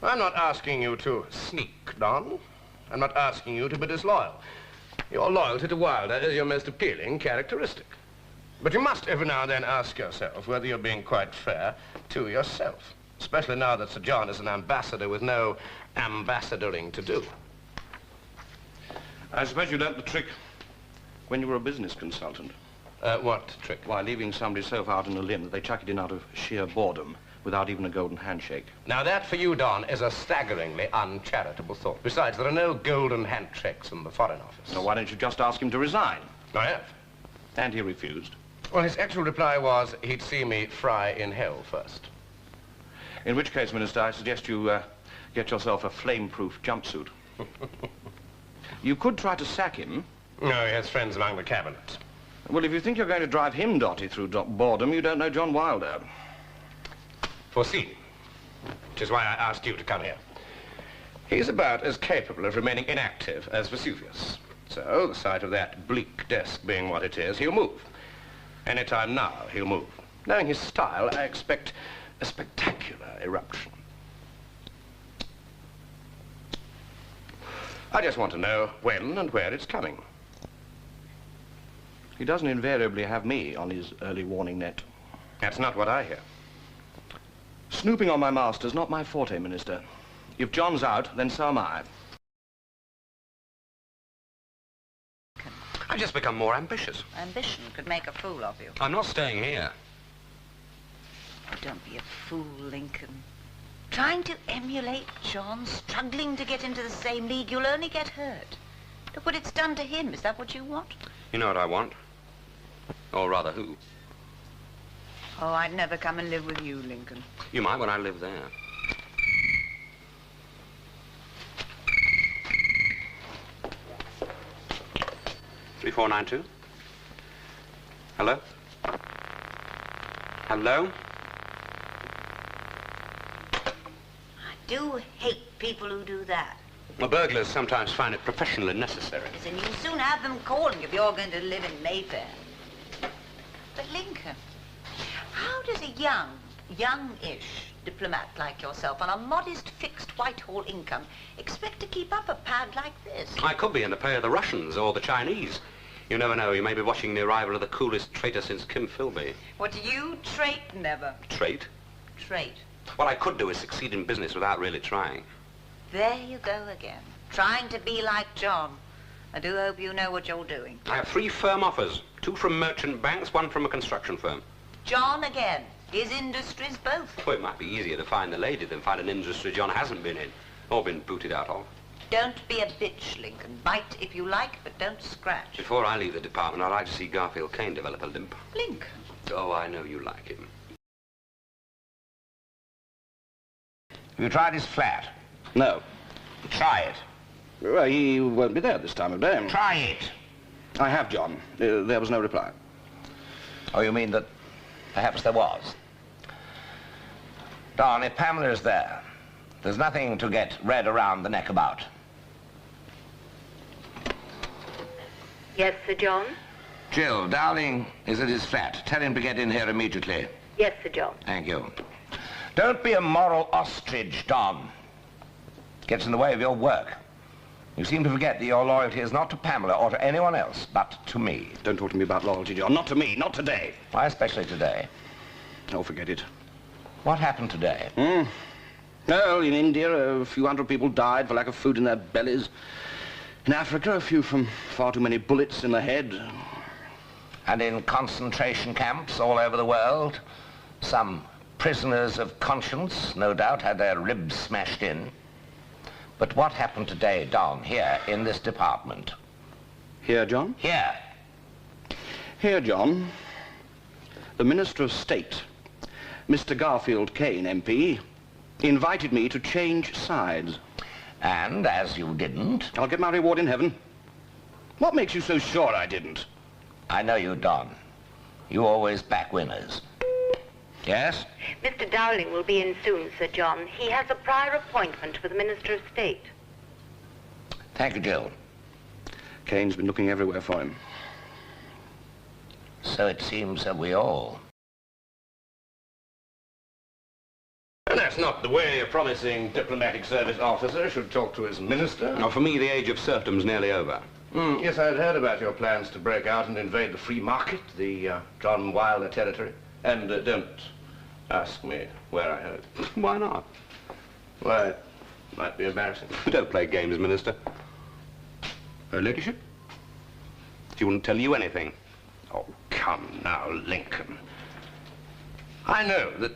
I'm not asking you to sneak, Don. I'm not asking you to be disloyal. Your loyalty to Wilder is your most appealing characteristic. But you must every now and then ask yourself whether you're being quite fair to yourself, especially now that Sir John is an ambassador with no ambassadoring to do. I suppose you learnt the trick when you were a business consultant. What trick? Why, leaving somebody so far out on a limb that they chuck it in out of sheer boredom without even a golden handshake. Now that, for you, Don, is a staggeringly uncharitable thought. Besides, there are no golden handshakes in the Foreign Office. So why don't you just ask him to resign? I have. And he refused. Well, his actual reply was he'd see me fry in hell first. In which case, Minister, I suggest you get yourself a flame-proof jumpsuit. You could try to sack him. No, he has friends among the cabinet. Well, if you think you're going to drive him dotty through boredom, you don't know John Wilder. Foreseen. Which is why I asked you to come here. He's about as capable of remaining inactive as Vesuvius. So, the sight of that bleak desk being what it is, he'll move. Any time now, he'll move. Knowing his style, I expect a spectacular eruption. I just want to know when and where it's coming. He doesn't invariably have me on his early warning net. That's not what I hear. Snooping on my master's not my forte, Minister. If John's out, then so am I. I've just become more ambitious. Ambition could make a fool of you. I'm not staying here. Oh, don't be a fool, Lincoln. Trying to emulate John, struggling to get into the same league, you'll only get hurt. Look what it's done to him. Is that what you want? You know what I want? Or rather, who? Oh, I'd never come and live with you, Lincoln. You might when I live there. Three, 492. Hello? Hello? I do hate people who do that. Well, burglars sometimes find it professionally necessary. Yes, and you'll soon have them calling if you're going to live in Mayfair. But Lincoln, how does a young-ish diplomat like yourself on a modest fixed Whitehall income expect to keep up a pad like this? I could be in the pay of the Russians or the Chinese. You never know. You may be watching the arrival of the coolest traitor since Kim Philby. What do you trait never? Trait? Trait. What I could do is succeed in business without really trying. There you go again, trying to be like John. I do hope you know what you're doing. I have 3 firm offers. 2 from merchant banks, 1 from a construction firm. John again. His industries both. Well, it might be easier to find the lady than find an industry John hasn't been in or been booted out of. Don't be a bitch, Lincoln. Bite if you like, but don't scratch. Before I leave the department, I'd like to see Garfield Kane develop a limp. Lincoln. Oh, I know you like him. Have you tried his flat? No. Try it. Well, he won't be there this time of day. Try it. I have, John. There was no reply. Oh, you mean that perhaps there was? Don, if Pamela is there, there's nothing to get red around the neck about. Yes, Sir John? Jill, Dowling is at his flat. Tell him to get in here immediately. Yes, Sir John. Thank you. Don't be a moral ostrich, Don. Gets in the way of your work. You seem to forget that your loyalty is not to Pamela or to anyone else, but to me. Don't talk to me about loyalty, John. Not to me, not today. Why especially today? Oh, forget it. What happened today? Well, in India, a few hundred people died for lack of food in their bellies. In Africa, a few from far too many bullets in the head. And in concentration camps all over the world, some prisoners of conscience, no doubt, had their ribs smashed in. But what happened today, Don, here in this department? Here, John? Here. Here, John. The Minister of State, Mr. Garfield Kane, MP, invited me to change sides. And as you didn't... I'll get my reward in heaven. What makes you so sure I didn't? I know you, Don. You always back winners. Yes? Mr. Dowling will be in soon, Sir John. He has a prior appointment for the Minister of State. Thank you, Jill. Kane's been looking everywhere for him. So it seems that we all... No, That's not the way a promising diplomatic service officer should talk to his minister. Now, for me, the age of serfdom's nearly over. Yes, I'd heard about your plans to break out and invade the free market, the John Wilder territory. And don't ask me where I heard. Why not? Why, it might be embarrassing. Don't play games, Minister. Her ladyship? She wouldn't tell you anything. Oh, come now, Lincoln. I know that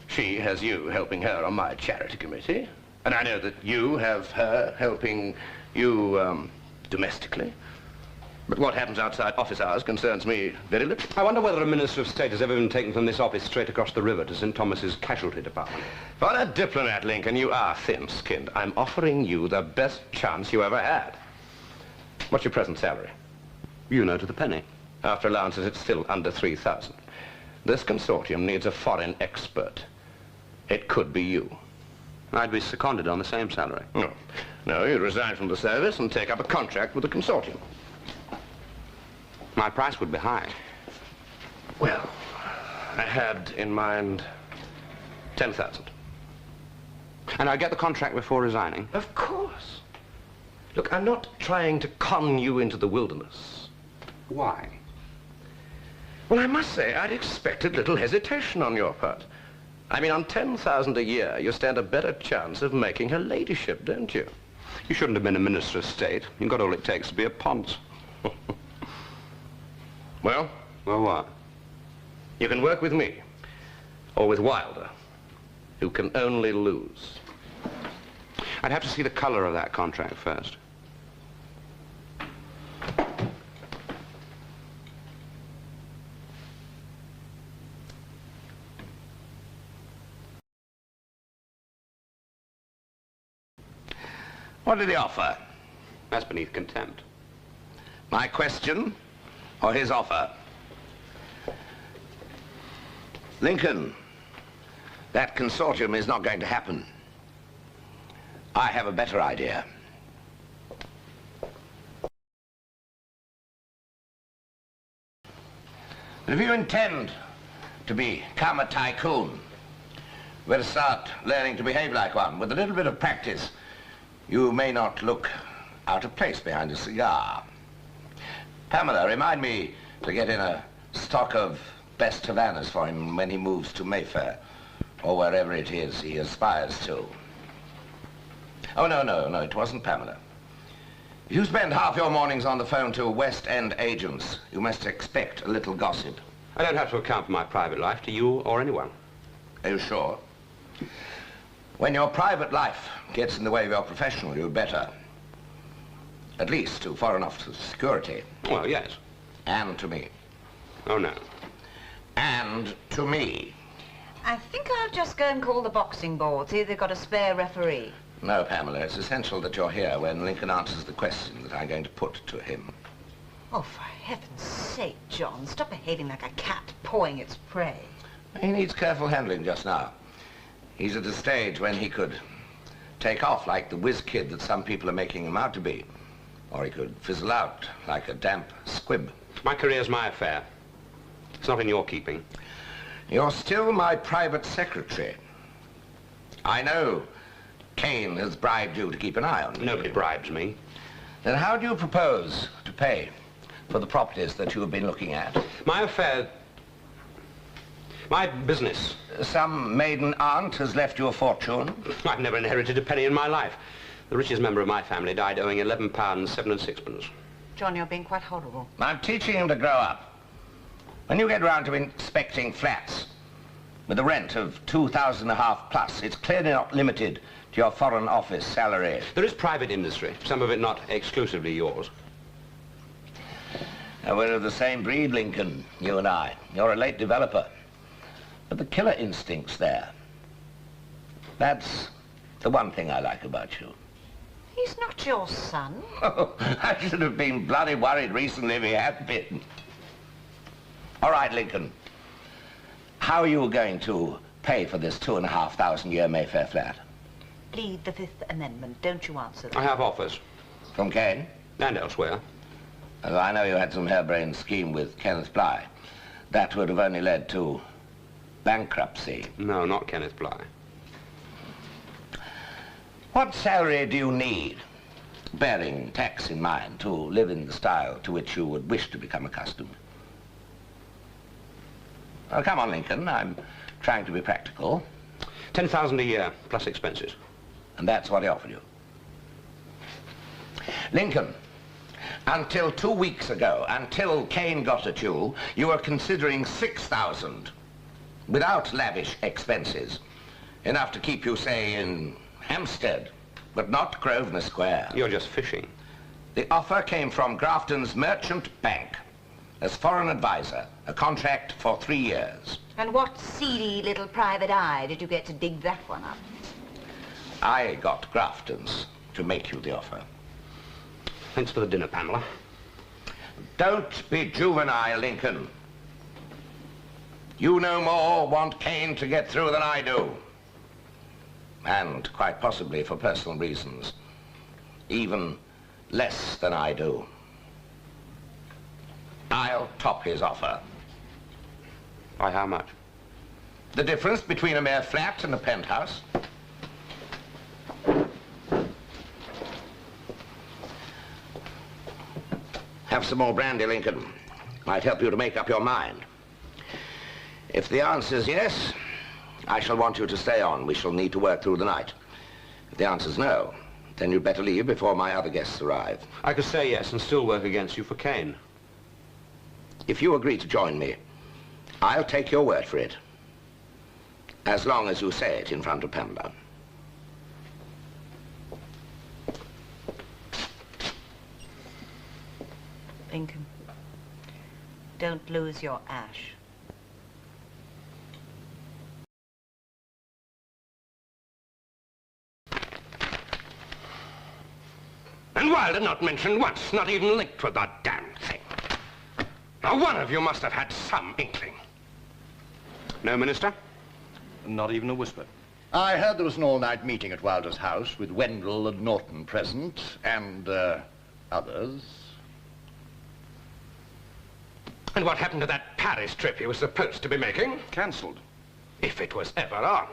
she has you helping her on my charity committee, and I know that you have her helping you, domestically. But what happens outside office hours concerns me very little. I wonder whether a Minister of State has ever been taken from this office straight across the river to St. Thomas's Casualty Department. For a diplomat, Lincoln, you are thin-skinned. I'm offering you the best chance you ever had. What's your present salary? You know to the penny. After allowances, it's still under 3,000. This consortium needs a foreign expert. It could be you. I'd be seconded on the same salary. No. No, you'd resign from the service and take up a contract with the consortium. My price would be high. Well, I had in mind 10,000. And I'd get the contract before resigning? Of course. Look, I'm not trying to con you into the wilderness. Why? Well, I must say, I'd expected little hesitation on your part. I mean, on 10,000 a year, you stand a better chance of making her ladyship, don't you? You shouldn't have been a Minister of State. You've got all it takes to be a ponce. Well? Well, what? You can work with me, or with Wilder, who can only lose. I'd have to see the color of that contract first. What did he offer? That's beneath contempt. My question or his offer? Lincoln, that consortium is not going to happen. I have a better idea. If you intend to become a tycoon, you better start learning to behave like one. With a little bit of practice, you may not look out of place behind a cigar. Pamela, remind me to get in a stock of best Havanas for him when he moves to Mayfair, or wherever it is he aspires to. Oh, no, it wasn't Pamela. If you spend half your mornings on the phone to West End agents, you must expect a little gossip. I don't have to account for my private life to you or anyone. Are you sure? When your private life gets in the way of your professional, you'd better. At least to Foreign Office Security. Well, yes. And to me. Oh, no. And to me. I think I'll just go and call the boxing board, see if they've got a spare referee. No, Pamela, it's essential that you're here when Lincoln answers the question that I'm going to put to him. Oh, for heaven's sake, John, stop behaving like a cat pawing its prey. He needs careful handling just now. He's at a stage when he could take off like the whiz kid that some people are making him out to be. Or he could fizzle out like a damp squib. My career's my affair. It's not in your keeping. You're still my private secretary. I know Kane has bribed you to keep an eye on me. Nobody bribes me. Then how do you propose to pay for the properties that you have been looking at? My affair... my business. Some maiden aunt has left you a fortune? I've never inherited a penny in my life. The richest member of my family died owing £11, 7 and 6pence. John, you're being quite horrible. I'm teaching him to grow up. When you get round to inspecting flats with a rent of £2,500 plus, it's clearly not limited to your Foreign Office salary. There is private industry, some of it not exclusively yours. Now, we're of the same breed, Lincoln, you and I. You're a late developer. But the killer instinct's there. That's the one thing I like about you. He's not your son. Oh, I should have been bloody worried recently if he had been. All right, Lincoln. How are you going to pay for this 2,500-year Mayfair flat? Plead the Fifth Amendment. Don't you answer them. I have offers. From Kane? And elsewhere. Oh, I know you had some harebrained scheme with Kenneth Bligh. That would have only led to bankruptcy. No, not Kenneth Bligh. What salary do you need, bearing tax in mind, to live in the style to which you would wish to become accustomed? Oh, come on, Lincoln. I'm trying to be practical. 10,000 a year, plus expenses. And that's what he offered you. Lincoln, until 2 weeks ago, until Kane got at you, you were considering 6,000, without lavish expenses. Enough to keep you, say, in Hampstead, but not Grosvenor Square. You're just fishing. The offer came from Grafton's Merchant Bank as foreign advisor, a contract for 3 years. And what seedy little private eye did you get to dig that one up? I got Grafton's to make you the offer. Thanks for the dinner, Pamela. Don't be juvenile, Lincoln. You no more want Kane to get through than I do. And quite possibly for personal reasons, even less than I do. I'll top his offer. By how much? The difference between a mere flat and a penthouse. Have some more brandy, Lincoln. Might help you to make up your mind. If the answer's yes, I shall want you to stay on. We shall need to work through the night. If the answer's no, then you'd better leave before my other guests arrive. I could say yes and still work against you for Kane. If you agree to join me, I'll take your word for it. As long as you say it in front of Pamela. Ingham, don't lose your ash. And Wilder not mentioned once, not even linked with that damn thing. Now, one of you must have had some inkling. No, Minister? Not even a whisper. I heard there was an all-night meeting at Wilder's house with Wendell and Norton present, and, others. And what happened to that Paris trip he was supposed to be making? Cancelled. If it was ever on.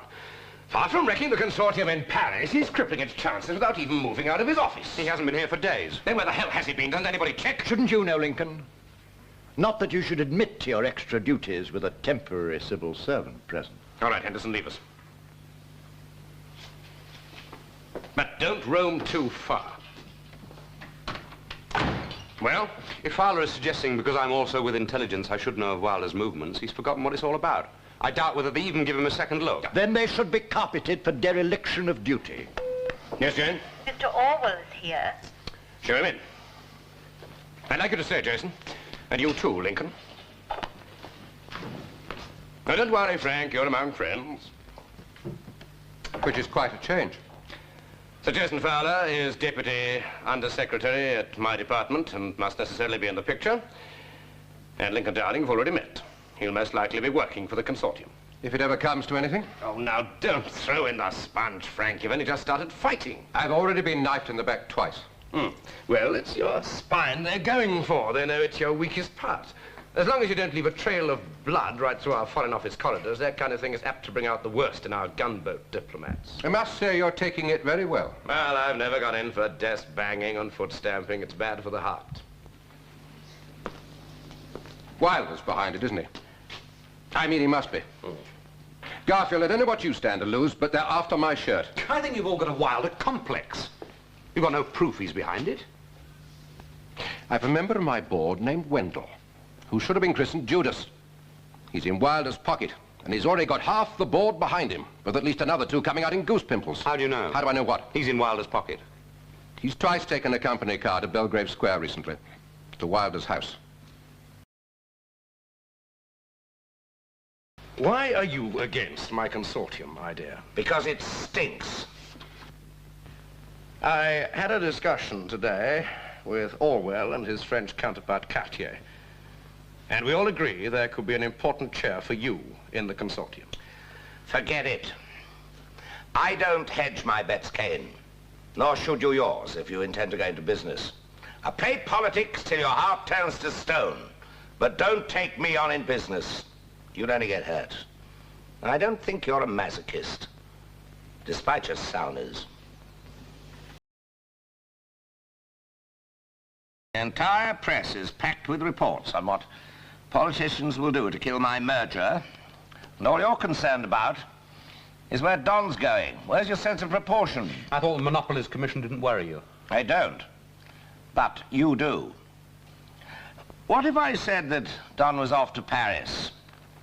Far from wrecking the consortium in Paris, he's crippling its chances without even moving out of his office. He hasn't been here for days. Then where the hell has he been? Doesn't anybody check? Shouldn't you know, Lincoln? Not that you should admit to your extra duties with a temporary civil servant present. All right, Henderson, leave us. But don't roam too far. Well? If Fowler is suggesting because I'm also with intelligence I should know of Wilder's movements, he's forgotten what it's all about. I doubt whether they even give him a second look. Then they should be carpeted for dereliction of duty. Yes, Jane? Mr. Orwell's here. Show him in. I'd like you to stay, Jason. And you too, Lincoln. Now, don't worry, Frank, you're among friends. Which is quite a change. Sir Jayston Fowler is Deputy Under-Secretary at my department and must necessarily be in the picture. And Lincoln Dowling you've already met. He'll most likely be working for the consortium. If it ever comes to anything? Oh, now, don't throw in the sponge, Frank. You've only just started fighting. I've already been knifed in the back twice. Well, it's your spine they're going for. They know it's your weakest part. As long as you don't leave a trail of blood right through our Foreign Office corridors, that kind of thing is apt to bring out the worst in our gunboat diplomats. I must say you're taking it very well. Well, I've never gone in for desk banging and foot stamping. It's bad for the heart. Wilder's behind it, isn't he? I mean, he must be. Garfield, I don't know what you stand to lose, but they're after my shirt. I think you've all got a Wilder complex. You've got no proof he's behind it. I've a member of my board named Wendell, who should have been christened Judas. He's in Wilder's pocket, and he's already got half the board behind him, with at least another two coming out in goose pimples. How do you know? How do I know what? He's in Wilder's pocket. He's twice taken a company car to Belgrave Square recently, to Wilder's house. Why are you against my consortium idea? Because it stinks. I had a discussion today with Orwell and his French counterpart Cartier. And we all agree there could be an important chair for you in the consortium. Forget it. I don't hedge my bets, Kane. Nor should you yours if you intend to go into business. I play politics till your heart turns to stone. But don't take me on in business. You'd only get hurt. And I don't think you're a masochist, despite your sourness. The entire press is packed with reports on what politicians will do to kill my merger, and all you're concerned about is where Don's going. Where's your sense of proportion? I thought the Monopolies Commission didn't worry you. I don't. But you do. What if I said that Don was off to Paris?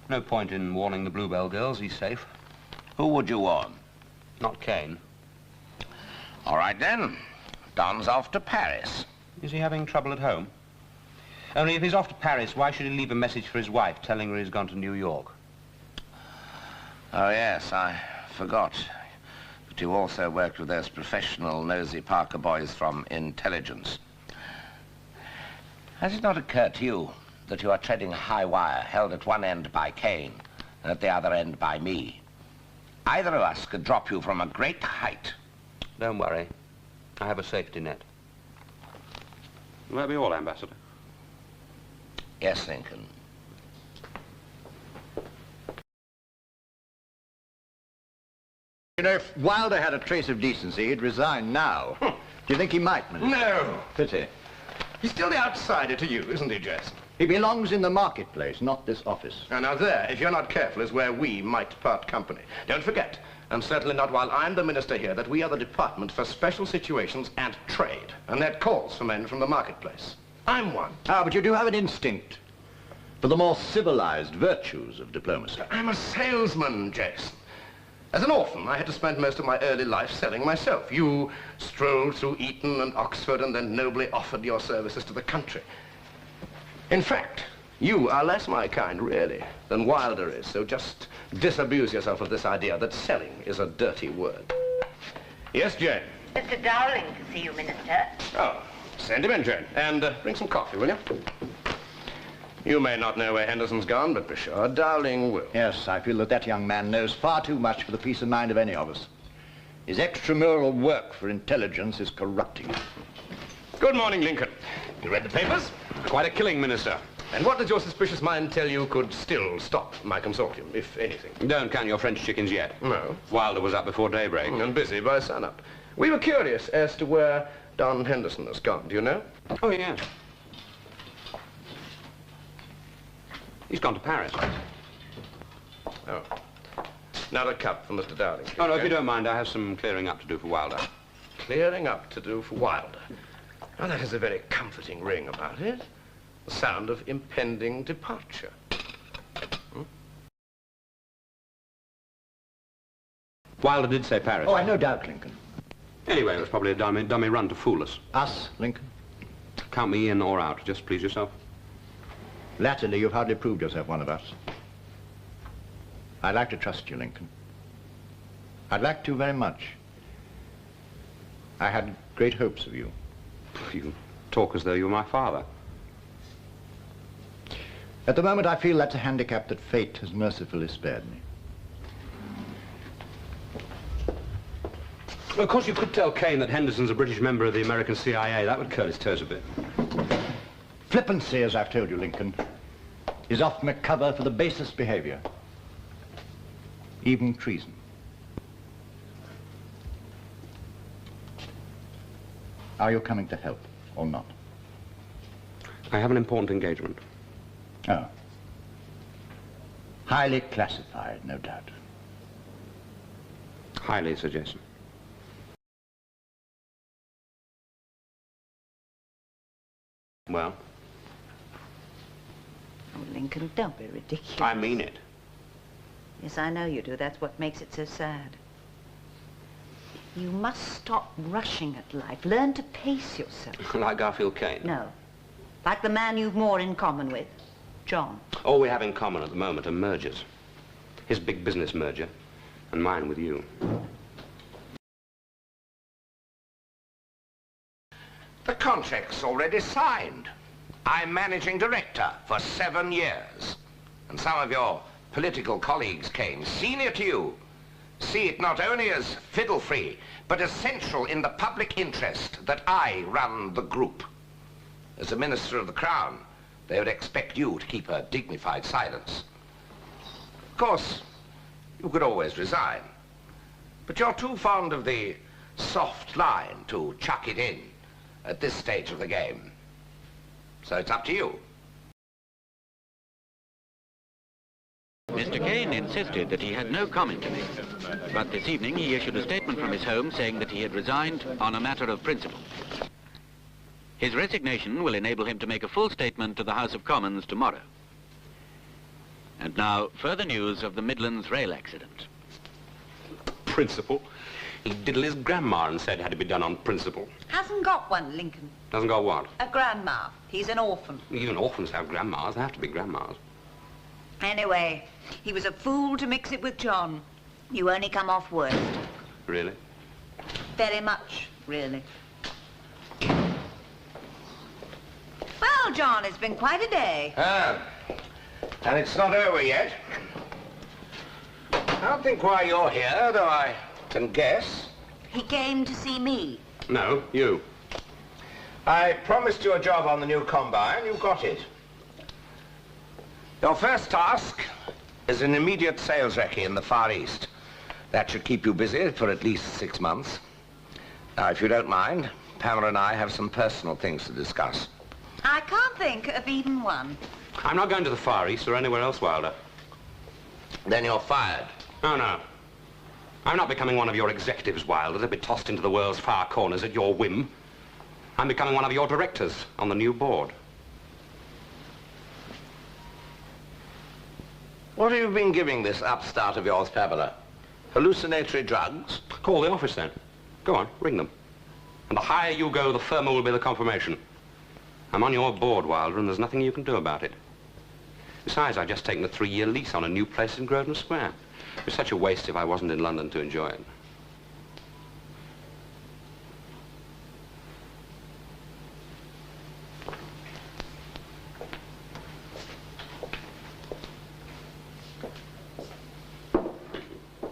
No point in warning the Bluebell girls. He's safe. Who would you warn? Not Kane. All right, then. Don's off to Paris. Is he having trouble at home? Only if he's off to Paris, why should he leave a message for his wife telling her he's gone to New York? Oh, yes, I forgot. But you also worked with those professional nosy Parker boys from intelligence. Has it not occurred to you that you are treading a high wire held at one end by Kane and at the other end by me? Either of us could drop you from a great height. Don't worry. I have a safety net. Will that be all, Ambassador? Yes, Lincoln. You know, if Wilder had a trace of decency, he'd resign now. Do you think he might, Minister? No. Pity. He's still the outsider to you, isn't he, Jayston? He belongs in the marketplace, not this office. Now there, if you're not careful, is where we might part company. Don't forget, and certainly not while I'm the minister here, that we are the Department for Special Situations and Trade, and that calls for men from the marketplace. I'm one. Ah, but you do have an instinct for the more civilized virtues of diplomacy. I'm a salesman, Jayston. As an orphan, I had to spend most of my early life selling myself. You strolled through Eton and Oxford and then nobly offered your services to the country. In fact, you are less my kind, really, than Wilder is, so just disabuse yourself of this idea that selling is a dirty word. Yes, Jane? Mr. Dowling to see you, Minister. Oh, send him in, Jane. And bring some coffee, will you? You may not know where Henderson's gone, but be sure Dowling will. Yes, I feel that that young man knows far too much for the peace of mind of any of us. His extramural work for intelligence is corrupting him. Good morning, Lincoln. You read the papers? Quite a killing, Minister. And what does your suspicious mind tell you could still stop my consortium, if anything? Don't count your French chickens yet. No. Wilder was up before daybreak. And busy by sunup. We were curious as to where Don Henderson has gone. Do you know? Oh, yes. He's gone to Paris. Oh. Now a cup for Mr. Dowling. Oh, no, if you don't mind, I have some clearing up to do for Wilder. Clearing up to do for Wilder. Now, that has a very comforting ring about it. The sound of impending departure. Wilder did say Paris. Oh, I no doubt, Lincoln. Anyway, it was probably a dummy run to fool us. Us, Lincoln? Count me in or out. Just please yourself. Latterly, you've hardly proved yourself one of us. I'd like to trust you, Lincoln. I'd like to very much. I had great hopes of you. You talk as though you were my father. At the moment, I feel that's a handicap that fate has mercifully spared me. Well, of course, you could tell Kane that Henderson's a British member of the American CIA. That would curl his toes a bit. Flippancy, as I've told you, Lincoln, is often a cover for the basest behavior, even treason. Are you coming to help or not? I have an important engagement. Oh. Highly classified, no doubt. Highly, Sir Jayston. Well? Oh, Lincoln, don't be ridiculous. I mean it. Yes, I know you do. That's what makes it so sad. You must stop rushing at life. Learn to pace yourself. Like Garfield Kane? No. Like the man you've more in common with, John. All we have in common at the moment are mergers. His big business merger, and mine with you. The contract's already signed. I'm managing director for 7 years. And some of your political colleagues came, senior to you, see it not only as fiddle-free, but essential in the public interest that I run the group. As a minister of the Crown, they would expect you to keep a dignified silence. Of course, you could always resign, but you're too fond of the soft line to chuck it in at this stage of the game. So it's up to you. Mr. Kane insisted that he had no comment to make, but this evening he issued a statement from his home saying that he had resigned on a matter of principle. His resignation will enable him to make a full statement to the House of Commons tomorrow. And now, further news of the Midlands rail accident. Principle? He diddled his grandma and said it had to be done on principle. Hasn't got one, Lincoln. Doesn't got what? A grandma. He's an orphan. Even orphans have grandmas. They have to be grandmas. Anyway, he was a fool to mix it with John. You only come off worst. Really? Very much, really. Well, John, it's been quite a day. Ah, and it's not over yet. I don't think why you're here, though I can guess. He came to see me. No, you. I promised you a job on the new combine. You got it. Your first task is an immediate sales recce in the Far East. That should keep you busy for at least 6 months. Now, if you don't mind, Pamela and I have some personal things to discuss. I can't think of even one. I'm not going to the Far East or anywhere else, Wilder. Then you're fired. Oh, no. I'm not becoming one of your executives, Wilder, to be tossed into the world's far corners at your whim. I'm becoming one of your directors on the new board. What have you been giving this upstart of yours, Pamela? Hallucinatory drugs? Call the office, then. Go on, ring them. And the higher you go, the firmer will be the confirmation. I'm on your board, Wilder, and there's nothing you can do about it. Besides, I've just taken a 3-year lease on a new place in Grosvenor Square. It was such a waste if I wasn't in London to enjoy it.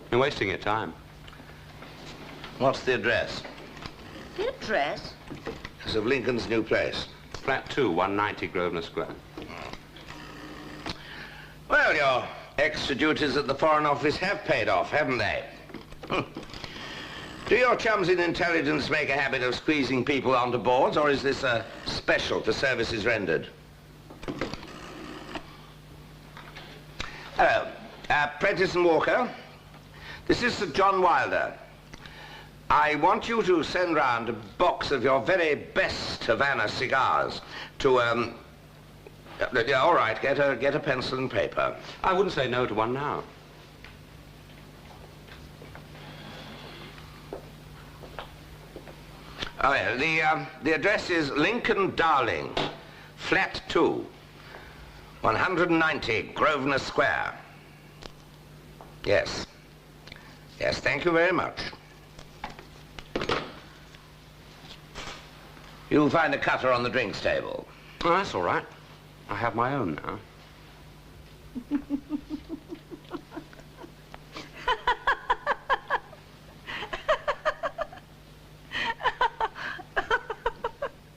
You're wasting your time. What's the address? The address? It's of Lincoln's new place. Flat 2, 190 Grosvenor Square. Well, your extra duties at the Foreign Office have paid off, haven't they? Do your chums in intelligence make a habit of squeezing people onto boards, or is this a special for services rendered? Hello. Prentice and Walker. This is Sir John Wilder. I want you to send round a box of your very best Havana cigars to, yeah, all right, get a pencil and paper. I wouldn't say no to one now. Oh, yeah, the address is Lincoln Darling, Flat 2, 190 Grosvenor Square. Yes. Yes, thank you very much. You'll find a cutter on the drinks table. Oh, that's all right. I have my own now.